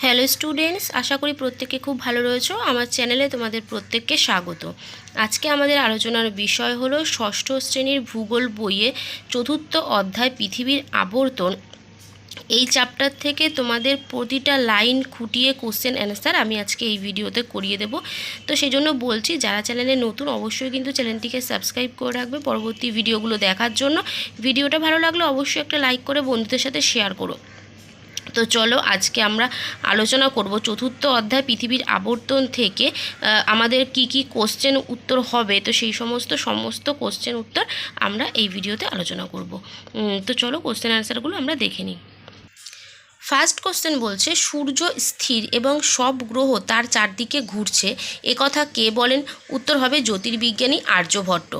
Hello students, আশা করি প্রত্যেকে খুব ভালো রয়েছো। আমার চ্যানেলে তোমাদের প্রত্যেককে স্বাগত। আজকে আমাদের আলোচনার বিষয় হলো ষষ্ঠ শ্রেণীর ভূগোল বইয়ে চতুর্থ অধ্যায় পৃথিবীর আবর্তন। এই চ্যাপ্টার থেকে তোমাদের প্রতিটা লাইন খুঁটিয়ে কোশ্চেন অ্যান্সার আমি আজকে এই ভিডিওতে করিয়ে দেব। তো সেই জন্য বলছি, যারা চ্যানেলে নতুন অবশ্যই কিন্তু চ্যানেলটিকে সাবস্ক্রাইব করে রাখবে পরবর্তী ভিডিওগুলো দেখার জন্য। ভিডিওটা ভালো লাগলে অবশ্যই একটা লাইক করে বন্ধুদের সাথে শেয়ার করো। তো চলো আজকে আমরা আলোচনা করব চতুর্থ অধ্যায় পৃথিবীর আবর্তন থেকে আমাদের কি কোশ্চেন উত্তর হবে। তো সেই সমস্ত কোশ্চেন উত্তর আমরা এই ভিডিওতে আলোচনা করব। তো চলো কোশ্চেন অ্যান্সারগুলো আমরা দেখে নিই। ফার্স্ট কোশ্চেন বলছে, সূর্য স্থির এবং সব গ্রহ তার চারদিকে ঘুরছে, একথা কে বলেন? উত্তর হবে জ্যোতির্বিজ্ঞানী আর্যভট্ট।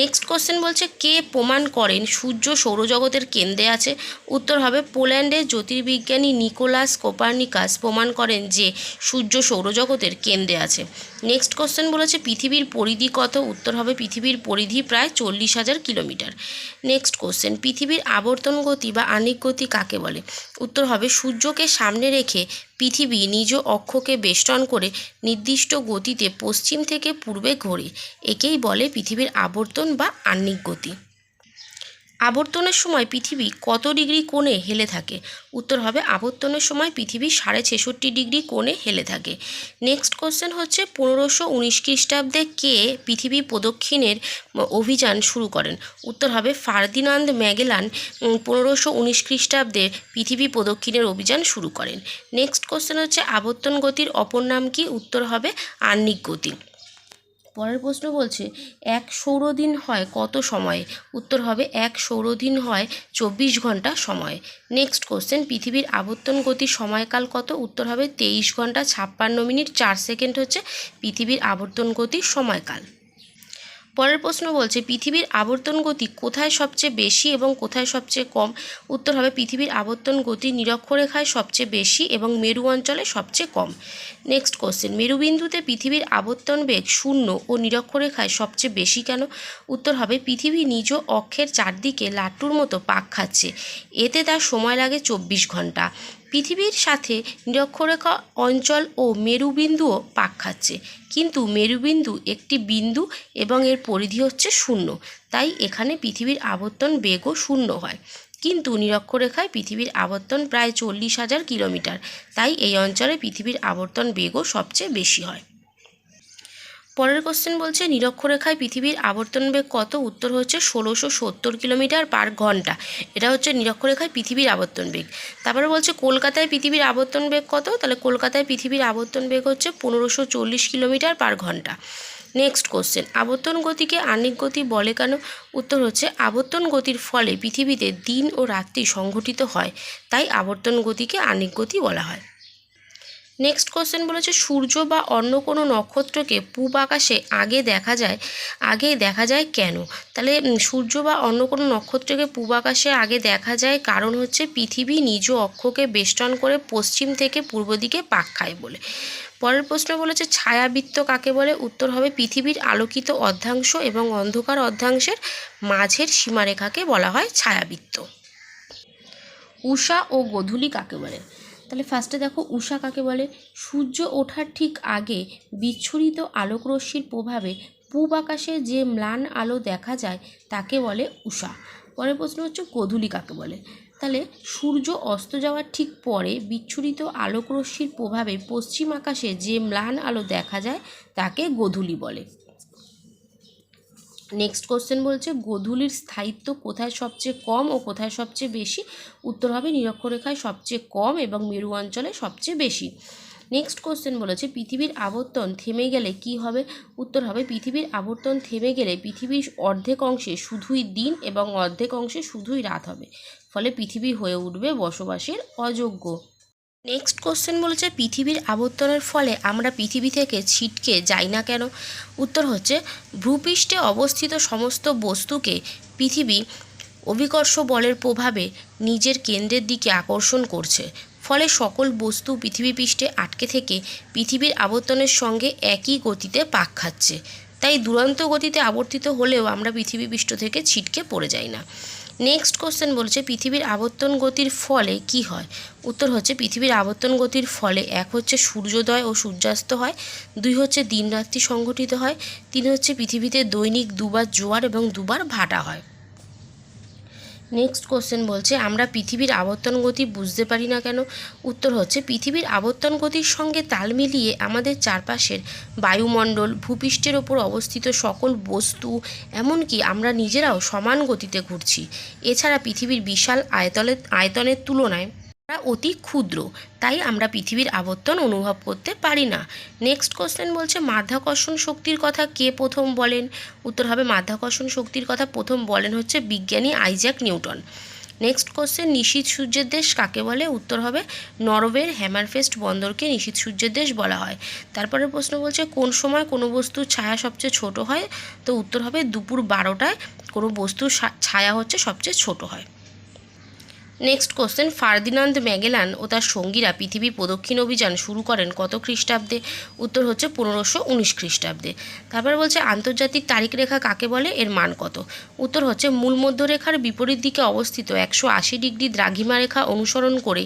নেক্সট কোশ্চেন বলছে, কে প্রমাণ করেন সূর্য সৌরজগতের কেন্দ্রে আছে? উত্তর হবে পোল্যান্ডের জ্যোতির্বিজ্ঞানী নিকোলাস কোপার্নিকাস প্রমাণ করেন যে সূর্য সৌরজগতের কেন্দ্রে আছে। নেক্সট কোশ্চেন বলেছে, পৃথিবীর পরিধি কত? উত্তর হবে পৃথিবীর পরিধি প্রায় 40,000 কিলোমিটার। নেক্সট কোশ্চেন, পৃথিবীর আবর্তন গতি বা আহ্নিক গতি কাকে বলে? উত্তর হবে সূর্যকে সামনে রেখে পৃথিবী নিজ অক্ষকে বেষ্টন করে নির্দিষ্ট গতিতে পশ্চিম থেকে পূর্বে ঘোরে, একেই বলে পৃথিবীর আবর্তন বা আহ্নিক গতি। আবর্তনের সময় পৃথিবী কত ডিগ্রি কোণে হেলে থাকে? উত্তর হবে আবর্তনের সময় পৃথিবী 66.5 ডিগ্রি কোণে হেলে থাকে। নেক্সট কোশ্চেন হচ্ছে, 1519 খ্রিস্টাব্দে কে পৃথিবী প্রদক্ষিণের অভিযান শুরু করেন? উত্তর হবে ফার্দিনান্দ ম্যাগেলান 1519 খ্রিস্টাব্দে পৃথিবী প্রদক্ষিণের অভিযান শুরু করেন। নেক্সট কোশ্চেন হচ্ছে, আবর্তন গতির অপর নাম কি? উত্তর হবে আহ্নিক গতি। পরের প্রশ্ন বলছে, এক সৌরদিন হয় কত সময়ে? উত্তর হবে এক সৌরদিন হয় 24 ঘন্টা সময়ে। নেক্সট কোশ্চেন, পৃথিবীর আবর্তন গতির সময়কাল কত? উত্তর হবে 23 ঘন্টা 56 মিনিট 4 সেকেন্ড হচ্ছে পৃথিবীর আবর্তন গতির সময়কাল। পরের প্রশ্ন বলছে, পৃথিবীর আবর্তন গতি কোথায় সবচেয়ে বেশি এবং কোথায় সবচেয়ে কম? উত্তর হবে পৃথিবীর আবর্তন গতি নিরক্ষরেখায় সবচেয়ে বেশি এবং মেরু অঞ্চলে সবচেয়ে কম। নেক্সট কোশ্চেন, মেরুবিন্দুতে পৃথিবীর আবর্তন বেগ শূন্য ও নিরক্ষরেখায় সবচেয়ে বেশি কেন? উত্তর হবে পৃথিবী নিজ অক্ষের চারদিকে লাট্টুর মতো পাক খাচ্ছে, এতে তার সময় লাগে 24 ঘন্টা। পৃথিবীর সাথে নিরক্ষরেখা অঞ্চল ও মেরুবিন্দুও পাক খাচ্ছে, কিন্তু মেরুবিন্দু একটি বিন্দু এবং এর পরিধি হচ্ছে শূন্য, তাই এখানে পৃথিবীর আবর্তন বেগও শূন্য হয়। কিন্তু নিরক্ষরেখায় পৃথিবীর আবর্তন প্রায় 40,000 কিলোমিটার, তাই এই অঞ্চলে পৃথিবীর আবর্তন বেগও সবচেয়ে বেশি হয়। পরের কোশ্চেন বলছে, নিরক্ষরেখায় পৃথিবীর আবর্তন বেগ কত? উত্তর হচ্ছে 1670 কিলোমিটার পার ঘন্টা। এটা হচ্ছে নিরক্ষরেখায় পৃথিবীর আবর্তন বেগ। তারপরে বলছে, কলকাতায় পৃথিবীর আবর্তন বেগ কত? তাহলে কলকাতায় পৃথিবীর আবর্তন বেগ হচ্ছে 1540 কিলোমিটার পার ঘন্টা। নেক্সট কোশ্চেন, আবর্তন গতিকে আহ্নিক গতি বলে কেন? উত্তর হচ্ছে আবর্তন গতির ফলে পৃথিবীতে দিন ও রাত্রি সংঘটিত হয়, তাই আবর্তন গতিকে আহ্নিক গতি বলা হয়। নেক্সট কোশ্চেন বলেছে, সূর্য বা অন্য কোনো নক্ষত্রকে পূব আকাশে আগে দেখা যায় কেন? তাহলে সূর্য বা অন্য কোনো নক্ষত্রকে পূব আকাশে আগে দেখা যায় কারণ হচ্ছে পৃথিবী নিজ অক্ষকে বেষ্টন করে পশ্চিম থেকে পূর্ব দিকে পাক খায় বলে। পরের প্রশ্ন বলেছে, ছায়াবৃত্ত কাকে বলে? উত্তর হবে পৃথিবীর আলোকিত অর্ধাংশ এবং অন্ধকার অর্ধাংশের মাঝের সীমারেখাকে বলা হয় ছায়াবৃত্ত। উষা ও গোধূলি কাকে বলে? তাহলে ফার্স্টে দেখো উষা কাকে বলে। সূর্য ওঠার ঠিক আগে বিচ্ছুরিত আলোকরশ্মির প্রভাবে পূব আকাশে যে ম্লান আলো দেখা যায় তাকে বলে উষা। পরের প্রশ্ন হচ্ছে গোধূলি কাকে বলে। তাহলে সূর্য অস্ত যাওয়ার ঠিক পরে বিচ্ছুরিত আলোকরশ্মির প্রভাবে পশ্চিম আকাশে যে ম্লান আলো দেখা যায় তাকে গোধূলি বলে। নেক্সট কোশ্চেন বলছে, গোধূলির স্থায়িত্ব কোথায় সবচেয়ে কম ও কোথায় সবচেয়ে বেশি? উত্তর হবে নিরক্ষরেখায় সবচেয়ে কম এবং মেরু অঞ্চলে সবচেয়ে বেশি। নেক্সট কোশ্চেন বলেছে, পৃথিবীর আবর্তন থেমে গেলে কি হবে? উত্তর হবে পৃথিবীর আবর্তন থেমে গেলে পৃথিবীর অর্ধেক অংশে শুধুই দিন এবং অর্ধেক অংশে শুধুই রাত হবে, ফলে পৃথিবী হয়ে উঠবে বসবাসের অযোগ্য। নেক্সট কোশ্চেন বলেছে, পৃথিবীর আবর্তনের ফলে আমরা পৃথিবী থেকে ছিটকে যাই না কেন? উত্তর হচ্ছে ভূপৃষ্ঠে অবস্থিত সমস্ত বস্তুকে পৃথিবী অভিকর্ষ বলের প্রভাবে নিজের কেন্দ্রের দিকে আকর্ষণ করছে, ফলে সকল বস্তু পৃথিবী পৃষ্ঠে আটকে থেকে পৃথিবীর আবর্তনের সঙ্গে একই গতিতে পাক খাচ্ছে, তাই দুরন্ত গতিতে আবর্তিত হলেও আমরা পৃথিবী পৃষ্ঠ থেকে ছিটকে পড়ে যাই না। নেক্সট কোশ্চেন বলছে পৃথিবীর আবর্তন গতির ফলে কি হয়। উত্তর হচ্ছে পৃথিবীর আবর্তন গতির ফলে 1 হচ্ছে সূর্যোদয় ও সূর্যাস্ত হয়, 2 হচ্ছে দিন রাত্রি সংঘটিত হয়, 3 হচ্ছে পৃথিবীতে দৈনিক দুবার জোয়ার এবং দুবার ভাটা হয়। নেক্সট কোশ্চেন বলছে আমরা পৃথিবীর আবর্তন গতি বুঝতে পারি না কেন। উত্তর হচ্ছে পৃথিবীর আবর্তন গতির সঙ্গে তাল মিলিয়ে আমাদের চারপাশের বায়ুমণ্ডল, ভূপৃষ্ঠের ওপর অবস্থিত সকল বস্তু, এমনকি আমরা নিজেরাও সমান গতিতে ঘুরছি। এছাড়া পৃথিবীর বিশাল আয়তনের তুলনায় আমরা অতি ক্ষুদ্র, তাই আমরা পৃথিবীর আবর্তন অনুভব করতে পারি না। নেক্সট কোশ্চেন বলছে মাধ্যাকর্ষণ শক্তির কথা কে প্রথম বলেন। উত্তর হবে মাধ্যাকর্ষণ শক্তির কথা প্রথম বলেন হচ্ছে বিজ্ঞানী আইজ্যাক নিউটন। নেক্সট কোশ্চেন নিশীথ সূর্যের দেশ কাকে বলে। উত্তর হবে নরওয়ের হ্যামারফেস্ট বন্দরকে নিশীথ সূর্যের দেশ বলা হয়। তারপরে প্রশ্ন বলছে কোন সময় কোনো বস্তুর ছায়া সবচেয়ে ছোট হয়। তো উত্তর হবে দুপুর 12টায় কোনো বস্তুর ছায়া হচ্ছে সবচেয়ে ছোট হয়। নেক্সট কোশ্চেন ফার্দিনান্দ ম্যাগেলান ও তার সঙ্গীরা পৃথিবী প্রদক্ষিণ অভিযান শুরু করেন কত খ্রিস্টাব্দে। উত্তর হচ্ছে 1519 খ্রিস্টাব্দে। তারপর বলছে আন্তর্জাতিক তারিখ রেখা কাকে বলে, এর মান কত। উত্তর হচ্ছে মূল মধ্যরেখার বিপরীত দিকে অবস্থিত 180 ডিগ্রি দ্রাঘিমা রেখা অনুসরণ করে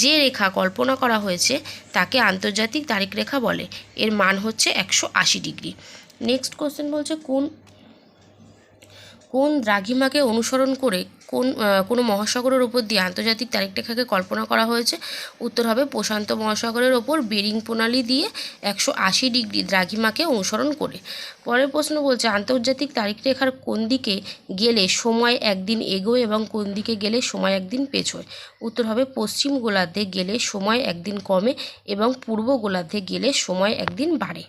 যে রেখা কল্পনা করা হয়েছে তাকে আন্তর্জাতিক তারিখ রেখা বলে, এর মান হচ্ছে 180 ডিগ্রি। নেক্সট কোশ্চেন বলছে কোন দ্রাঘিমাকে অনুসরণ করে কোনো মহাসাগরের ওপর দিয়ে আন্তর্জাতিক তারিখ রেখাকে কল্পনা করা হয়েছে। উত্তর হবে প্রশান্ত মহাসাগরের ওপর বেরিং প্রণালী দিয়ে 180 ডিগ্রি দ্রাঘিমাকে অনুসরণ করে। পরের প্রশ্ন বলছে আন্তর্জাতিক তারিখ রেখার কোন দিকে গেলে সময় একদিন এগোয় এবং কোন দিকে গেলে সময় একদিন পেছোয়। উত্তর হবে পশ্চিম গোলার্ধে গেলে সময় একদিন কমে এবং পূর্ব গোলার্ধে গেলে সময় একদিন বাড়ে।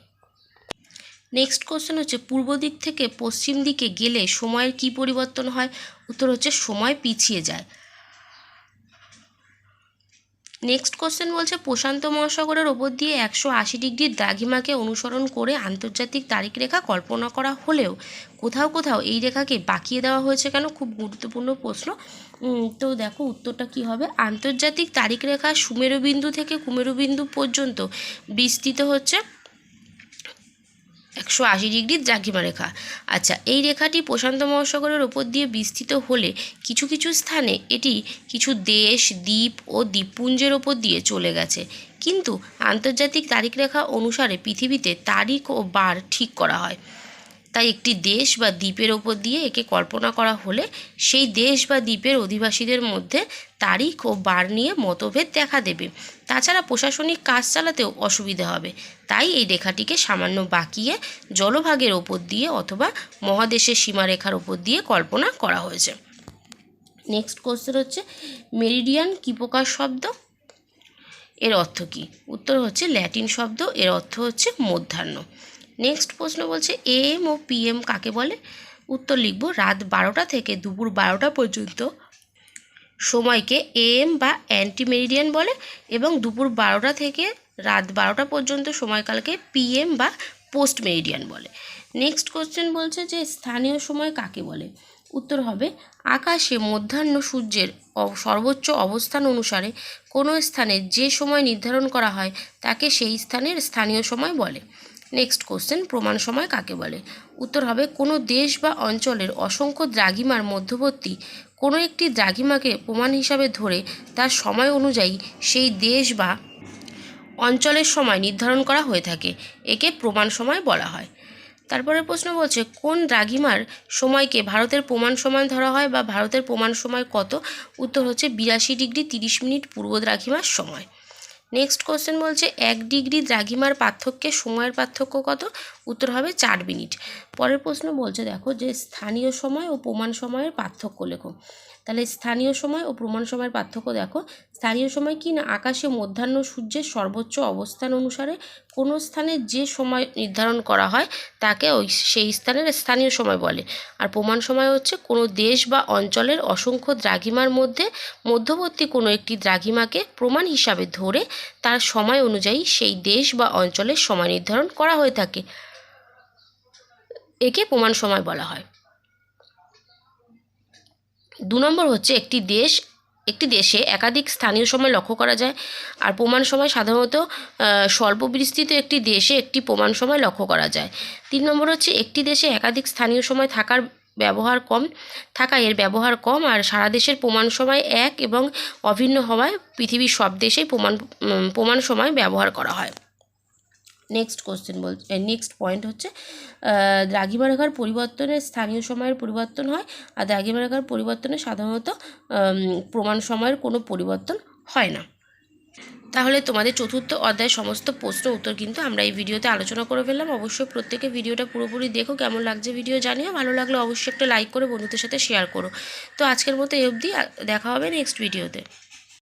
নেক্সট কোশ্চেন হচ্ছে পূর্ব দিক থেকে পশ্চিম দিকে গেলে সময়ের কি পরিবর্তন হয়। উত্তর হচ্ছে সময় পিছিয়ে যায়। নেক্সট কোশ্চেন বলছে প্রশান্ত মহাসাগরের ওপর দিয়ে 180 ডিগ্রি দ্রাঘিমাকে অনুসরণ করে আন্তর্জাতিক তারিখ রেখা কল্পনা করা হলেও কোথাও কোথাও এই রেখাকে বাঁকিয়ে দেওয়া হয়েছে কেন, খুব গুরুত্বপূর্ণ প্রশ্ন। তো দেখো উত্তরটা কি হবে। আন্তর্জাতিক তারিখ রেখা সুমেরুবিন্দু থেকে কুমেরুবিন্দু পর্যন্ত বিস্তৃত হচ্ছে 180 ডিগ্রি দ্রাঘিমা রেখা। আচ্ছা, এই রেখাটি প্রশান্ত মহাসাগরের ওপর দিয়ে বিস্তৃত হলে কিছু কিছু স্থানে এটি কিছু দেশ, দ্বীপ ও দ্বীপপুঞ্জের ওপর দিয়ে চলে গেছে, কিন্তু আন্তর্জাতিক তারিখ রেখা অনুসারে পৃথিবীতে তারিখ ও বার ঠিক করা হয়। তাই একটি দেশ বা দ্বীপের ওপর দিয়ে একে কল্পনা করা হলে সেই দেশ বা দ্বীপের অধিবাসীদের মধ্যে তারিখ ও বার নিয়ে মতভেদ দেখা দেবে। তাছাড়া প্রশাসনিক কাজ চালাতেও অসুবিধা হবে। তাই এই রেখাটিকে সামান্য বাঁকিয়ে জলভাগের ওপর দিয়ে অথবা মহাদেশের সীমারেখার ওপর দিয়ে কল্পনা করা হয়েছে। নেক্সট কোশ্চেন হচ্ছে মেরিডিয়ান কী প্রকার শব্দ, এর অর্থ কী। উত্তর হচ্ছে ল্যাটিন শব্দ, এর অর্থ হচ্ছে মধ্যাহ্ন। নেক্সট প্রশ্ন বলছে AM ও PM কাকে বলে। উত্তর লিখব রাত 12টা থেকে দুপুর 12টা পর্যন্ত সময়কে AM বা অ্যান্টি মেরিডিয়ান বলে এবং দুপুর 12টা থেকে রাত 12টা পর্যন্ত সময়কালকে PM বা পোস্ট মেরিডিয়ান বলে। নেক্সট কোশ্চেন বলছে যে স্থানীয় সময় কাকে বলে। উত্তর হবে আকাশে মধ্যাহ্ন সূর্যের সর্বোচ্চ অবস্থান অনুসারে কোনো স্থানে যে সময় নির্ধারণ করা হয় তাকে সেই স্থানের স্থানীয় সময় বলে। নেক্সট কোশ্চেন প্রমাণ সময় কাকে বলে। উত্তর হবে কোনো দেশ বা অঞ্চলের অসংখ্য দ্রাঘিমার মধ্যবর্তী কোনো একটি দ্রাঘিমাকে প্রমাণ হিসাবে ধরে তার সময় অনুযায়ী সেই দেশ বা অঞ্চলের সময় নির্ধারণ করা হয়ে থাকে, একে প্রমাণ সময় বলা হয়। তারপরে প্রশ্ন বলছে কোন দ্রাঘিমার সময়কে ভারতের প্রমাণ সময় ধরা হয় বা ভারতের প্রমাণ সময় কত। উত্তর হচ্ছে 82 ডিগ্রি 30 মিনিট পূর্ব দ্রাঘিমার সময়। নেক্সট কোশ্চেন বলছে 1 ডিগ্রি দ্রাঘিমার পার্থক্যে সময়ের পার্থক্য কত। উত্তর হবে 4 মিনিট। পরের প্রশ্ন বলছে দেখো যে স্থানীয় সময় ও প্রমাণ সময়ের পার্থক্য লেখো। তাহলে স্থানীয় সময় ও প্রমাণ সময়ের পার্থক্য দেখো। স্থানীয় সময় কি না আকাশে মধ্যাহ্ন সূর্যের সর্বোচ্চ অবস্থান অনুসারে কোনো স্থানে যে সময় নির্ধারণ করা হয় তাকে সেই স্থানের স্থানীয় সময় বলে। আর প্রমাণ সময় হচ্ছে কোনো দেশ বা অঞ্চলের অসংখ্য দ্রাঘিমার মধ্যে মধ্যবর্তী কোনো একটি দ্রাঘিমাকে প্রমাণ হিসাবে ধরে তার সময় অনুযায়ী সেই দেশ বা অঞ্চলের সময় নির্ধারণ করা হয়ে থাকে, একে প্রমাণ সময় বলা হয়। 2 নম্বর হচ্ছে একটি দেশে একাধিক স্থানীয় সময় লক্ষ্য করা যায়। আর প্রমাণ সময় সাধারণত স্বল্প বিস্তৃত একটি দেশে একটি প্রমাণ সময় লক্ষ্য করা যায়। 3 নম্বর হচ্ছে একটি দেশে একাধিক স্থানীয় সময় থাকার ব্যবহার কম থাকায় এর ব্যবহার কম, আর সারা দেশের প্রমাণ সময় এক এবং অভিন্ন হওয়ায় পৃথিবীর সব দেশেই প্রমাণ সময় ব্যবহার করা হয়। নেক্সট পয়েন্ট হচ্ছে দ্রাঘিমারেখার পরিবর্তনে স্থানীয় সময়ের পরিবর্তন হয়, আর দ্রাঘিমারেখার পরিবর্তনে সাধারণত প্রমাণ সময়ের কোনো পরিবর্তন হয় না। তাহলে তোমাদের চতুর্থ অধ্যায়ের সমস্ত প্রশ্ন উত্তর কিন্তু আমরা এই ভিডিওতে আলোচনা করে ফেললাম। অবশ্যই প্রত্যেকে ভিডিওটা পুরোপুরি দেখো, কেমন লাগছে ভিডিও জানিও, ভালো লাগলে অবশ্যই একটা লাইক করে বন্ধুদের সাথে শেয়ার করো। তো আজকের মতো এই অবধি, দেখা হবে নেক্সট ভিডিওতে।